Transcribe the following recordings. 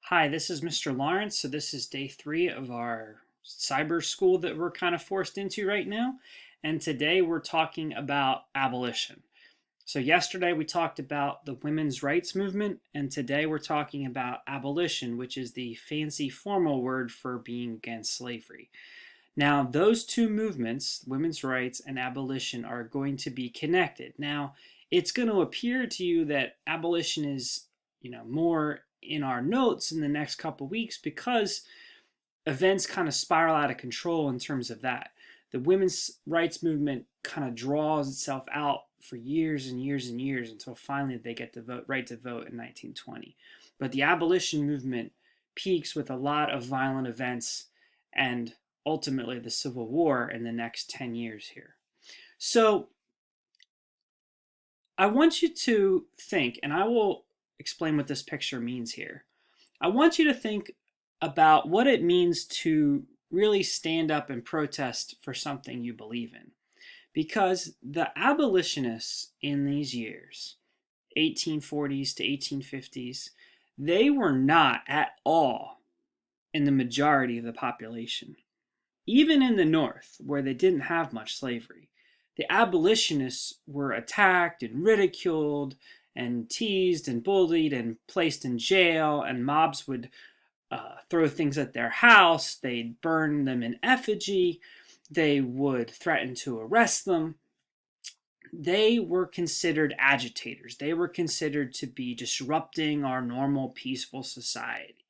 Hi, this is Mr. Lawrence. So this is day 3 of our cyber school that we're kind of forced into right now. And today we're talking about abolition. So yesterday we talked about the women's rights movement, and today we're talking about abolition, which is the fancy formal word for being against slavery. Now, those two movements, women's rights and abolition, are going to be connected. Now, it's going to appear to you that abolition is, more in our notes in the next couple weeks because events kind of spiral out of control in terms of that. The women's rights movement kind of draws itself out for years and years and years until finally they get the right to vote in 1920. But the abolition movement peaks with a lot of violent events and ultimately the Civil War in the next 10 years here. So I want you to think, and I will explain what this picture means here. I want you to think about what it means to really stand up and protest for something you believe in. Because the abolitionists in these years, 1840s to 1850s, they were not at all in the majority of the population. Even in the North, where they didn't have much slavery, the abolitionists were attacked and ridiculed and teased and bullied and placed in jail, and mobs would throw things at their house. They'd burn them in effigy. They would threaten to arrest them. They were considered agitators. They were considered to be disrupting our normal, peaceful society.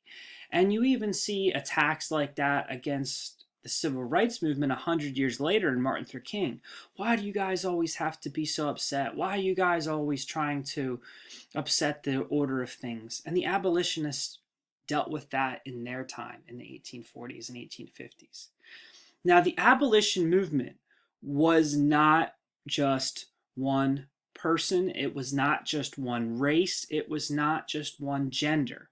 And you even see attacks like that against the civil rights movement 100 years later in Martin Luther King. Why do you guys always have to be so upset? Why are you guys always trying to upset the order of things? And the abolitionists dealt with that in their time in the 1840s and 1850s. Now, the abolition movement was not just one person. It was not just one race. It was not just one gender.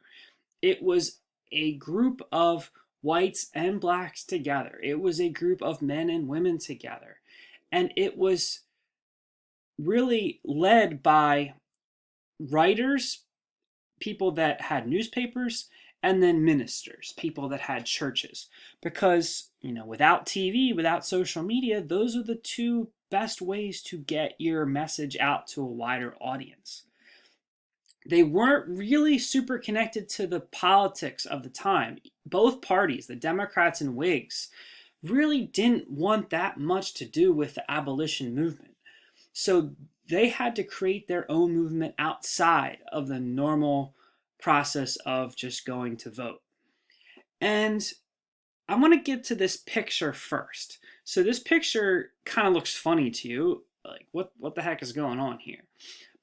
It was a group of whites and blacks together. It was a group of men and women together. And it was really led by writers, people that had newspapers, and then ministers, people that had churches. Because, without TV, without social media, those are the two best ways to get your message out to a wider audience. They weren't really super connected to the politics of the time. Both parties, the Democrats and Whigs, really didn't want that much to do with the abolition movement. So they had to create their own movement outside of the normal process of just going to vote. And I want to get to this picture first. So this picture kind of looks funny to you. Like, what the heck is going on here?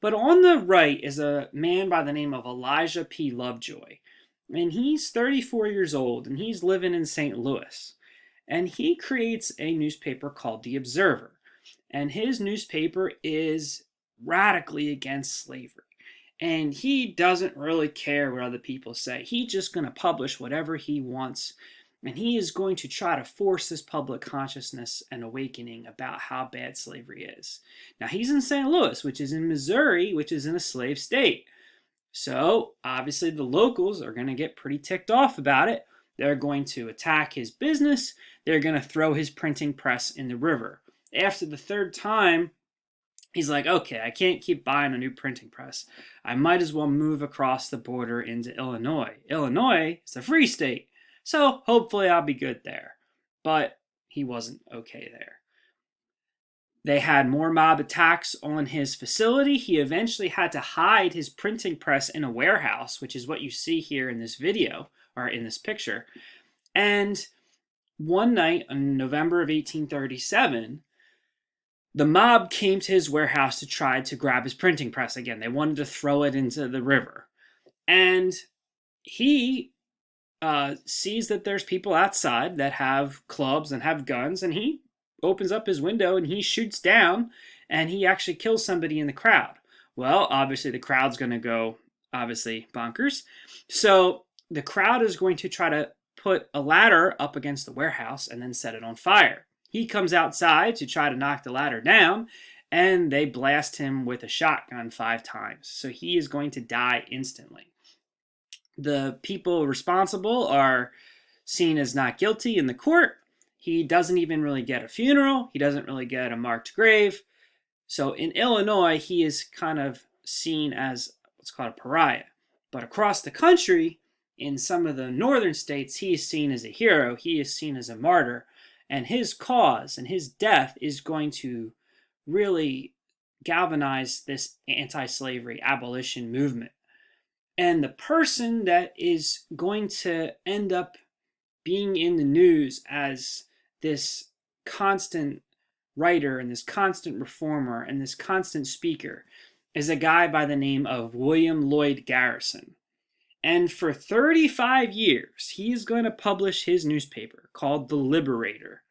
But on the right is a man by the name of Elijah P. Lovejoy. And he's 34 years old, and he's living in St. Louis. And he creates a newspaper called The Observer. And his newspaper is radically against slavery. And he doesn't really care what other people say. He's just going to publish whatever he wants. And he is going to try to force this public consciousness and awakening about how bad slavery is. Now, he's in St. Louis, which is in Missouri, which is in a slave state. So, obviously, the locals are going to get pretty ticked off about it. They're going to attack his business. They're going to throw his printing press in the river. After the third time, he's like, okay, I can't keep buying a new printing press. I might as well move across the border into Illinois. Illinois is a free state. So hopefully I'll be good there. But he wasn't okay there. They had more mob attacks on his facility. He eventually had to hide his printing press in a warehouse, which is what you see here in this video, or in this picture. And one night in November of 1837, the mob came to his warehouse to try to grab his printing press again. They wanted to throw it into the river. And he sees that there's people outside that have clubs and have guns, and he opens up his window and he shoots down, and he actually kills somebody in the crowd. Well, obviously the crowd's going to go, bonkers. So the crowd is going to try to put a ladder up against the warehouse and then set it on fire. He comes outside to try to knock the ladder down, and they blast him with a shotgun 5 times. So he is going to die instantly. The people responsible are seen as not guilty in the court. He doesn't even really get a funeral. He doesn't really get a marked grave. So in Illinois, he is kind of seen as what's called a pariah. But across the country, in some of the northern states, he is seen as a hero. He is seen as a martyr. And his cause and his death is going to really galvanize this anti-slavery abolition movement. And the person that is going to end up being in the news as this constant writer and this constant reformer and this constant speaker is a guy by the name of William Lloyd Garrison. And for 35 years, he is going to publish his newspaper called The Liberator,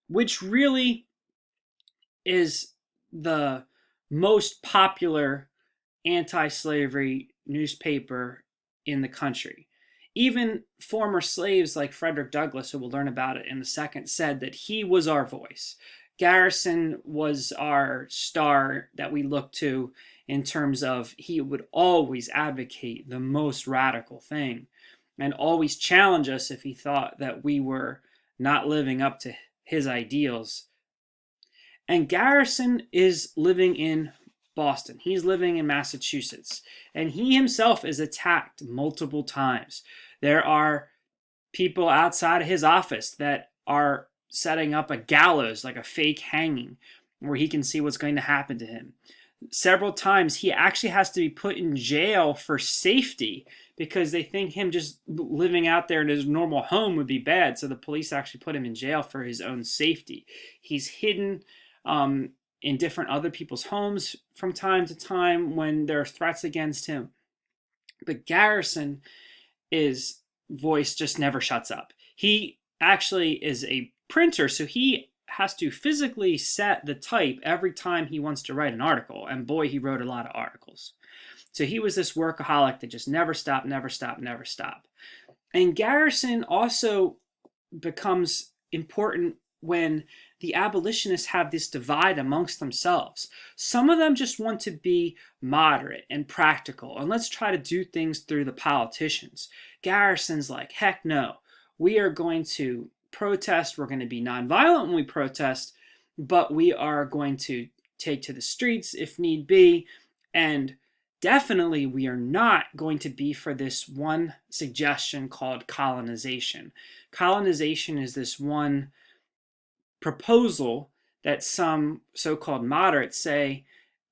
which really is the most popular anti-slavery newspaper in the country. Even former slaves like Frederick Douglass, who we'll learn about it in a second, said that he was our voice. Garrison was our star that we looked to in terms of he would always advocate the most radical thing and always challenge us if he thought that we were not living up to his ideals. And Garrison is living in Boston. He's living in Massachusetts. And he himself is attacked multiple times. There are people outside of his office that are setting up a gallows, like a fake hanging, where he can see what's going to happen to him. Several times he actually has to be put in jail for safety because they think him just living out there in his normal home would be bad. So the police actually put him in jail for his own safety. He's hidden in different other people's homes from time to time when there are threats against him. But Garrison, his voice just never shuts up. He actually is a printer, so he has to physically set the type every time he wants to write an article. And boy, he wrote a lot of articles. So he was this workaholic that just never stopped, never stopped, never stopped. And Garrison also becomes important when the abolitionists have this divide amongst themselves. Some of them just want to be moderate and practical, and let's try to do things through the politicians. Garrison's like, heck no, we are going to protest. We're going to be nonviolent when we protest, but we are going to take to the streets if need be. And definitely we are not going to be for this one suggestion called colonization. Colonization is this one proposal that some so-called moderates say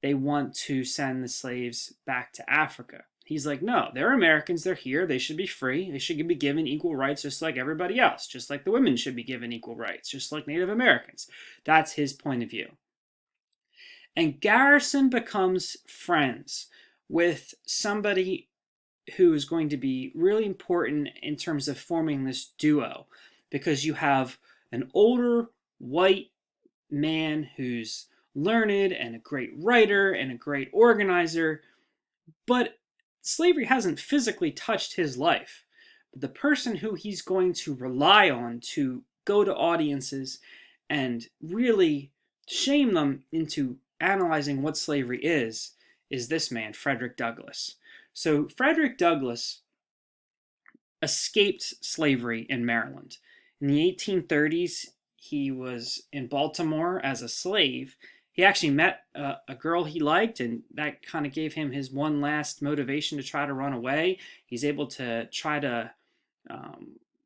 they want to send the slaves back to Africa. He's like, no, they're Americans, they're here, they should be free, they should be given equal rights just like everybody else, just like the women should be given equal rights, just like Native Americans. That's his point of view. And Garrison becomes friends with somebody who is going to be really important in terms of forming this duo, because you have an older white man who's learned and a great writer and a great organizer, but slavery hasn't physically touched his life. But the person who he's going to rely on to go to audiences and really shame them into analyzing what slavery is this man, Frederick Douglass. So Frederick Douglass escaped slavery in Maryland. In the 1830s, he was in Baltimore as a slave. He actually met a girl he liked, and that kind of gave him his one last motivation to try to run away. He's able to try to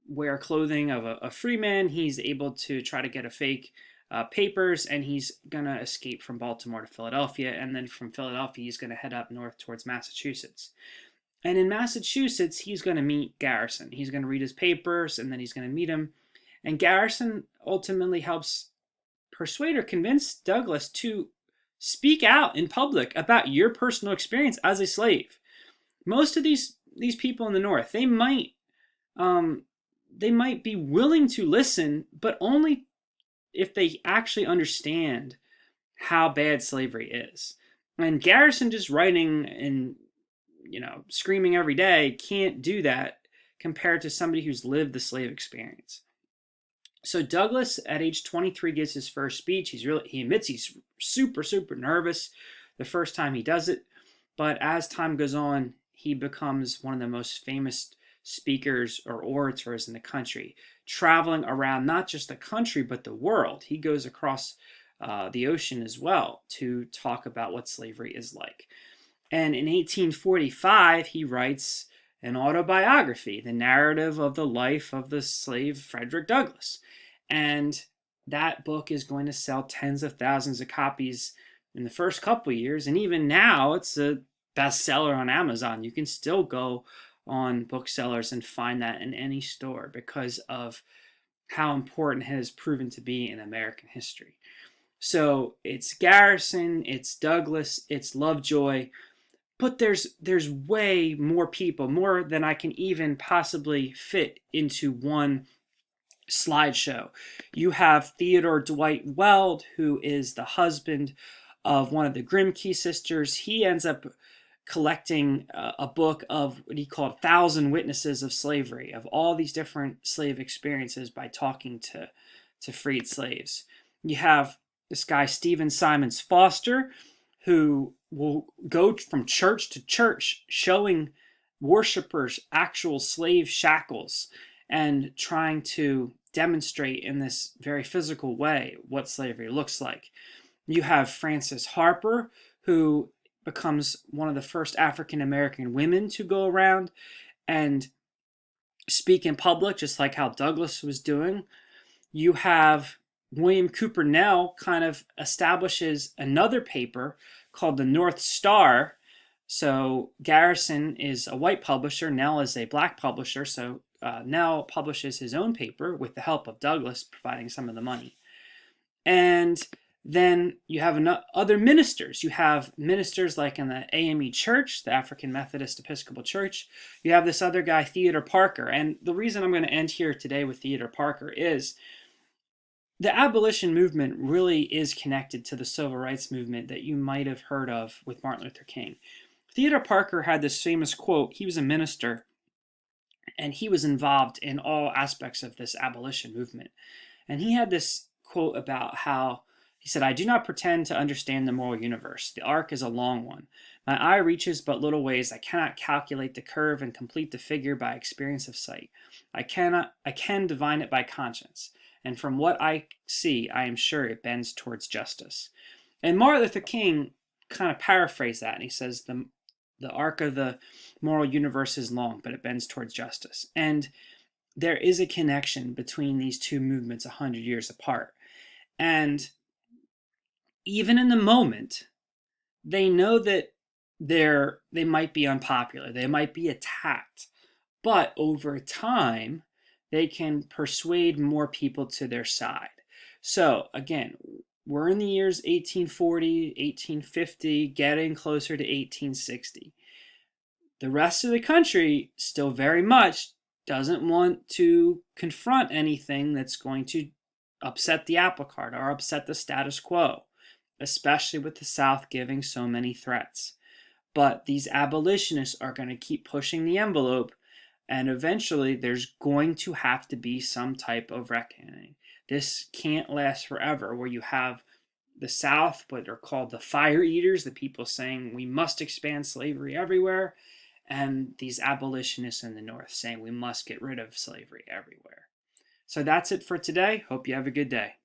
wear clothing of a free man. He's able to try to get a fake papers, and he's going to escape from Baltimore to Philadelphia, and then from Philadelphia, he's going to head up north towards Massachusetts. And in Massachusetts, he's going to meet Garrison. He's going to read his papers, and then he's going to meet him. And Garrison ultimately helps persuade or convince Douglass to speak out in public about your personal experience as a slave. Most of these people in the North, they might be willing to listen, but only if they actually understand how bad slavery is. And Garrison just writing and screaming every day can't do that compared to somebody who's lived the slave experience. So Douglass, at age 23, gives his first speech. He admits he's super, super nervous the first time he does it. But as time goes on, he becomes one of the most famous speakers or orators in the country, traveling around not just the country, but the world. He goes across the ocean as well to talk about what slavery is like. And in 1845, he writes an autobiography, the narrative of the life of the slave Frederick Douglass. And that book is going to sell tens of thousands of copies in the first couple of years. And even now, it's a bestseller on Amazon. You can still go on booksellers and find that in any store because of how important it has proven to be in American history. So it's Garrison, it's Douglass, it's Lovejoy, but there's way more people, more than I can even possibly fit into one slideshow. You have Theodore Dwight Weld, who is the husband of one of the Grimke sisters. He ends up collecting a book of what he called 1,000 Witnesses of Slavery, of all these different slave experiences by talking to freed slaves. You have this guy, Stephen Simons Foster, who will go from church to church showing worshipers actual slave shackles and trying to demonstrate in this very physical way what slavery looks like. You have Frances Harper, who becomes one of the first African American women to go around and speak in public, just like how Douglass was doing. You have William Cooper Nell kind of establishes another paper called the North Star. So Garrison is a white publisher, Nell is a black publisher, so Nell publishes his own paper with the help of Douglass providing some of the money. And then you have other ministers. You have ministers like in the AME Church, the African Methodist Episcopal Church. You have this other guy, Theodore Parker. And the reason I'm going to end here today with Theodore Parker is the abolition movement really is connected to the civil rights movement that you might have heard of with Martin Luther King. Theodore Parker had this famous quote. He was a minister, and he was involved in all aspects of this abolition movement. And he had this quote about how he said, "I do not pretend to understand the moral universe. The arc is a long one. My eye reaches but little ways. I cannot calculate the curve and complete the figure by experience of sight. I can divine it by conscience. And from what I see, I am sure it bends towards justice." And Martin Luther King kind of paraphrased that, and he says, the arc of the moral universe is long, but it bends towards justice. And there is a connection between these two movements 100 years apart. And even in the moment, they know that they might be unpopular, they might be attacked, but over time, they can persuade more people to their side. So again, we're in the years 1840, 1850, getting closer to 1860. The rest of the country still very much doesn't want to confront anything that's going to upset the apple cart or upset the status quo, especially with the South giving so many threats. But these abolitionists are going to keep pushing the envelope, and eventually there's going to have to be some type of reckoning. This can't last forever, where you have the South, what are called the fire eaters, the people saying we must expand slavery everywhere, and these abolitionists in the North saying we must get rid of slavery everywhere. So that's it for today. Hope you have a good day.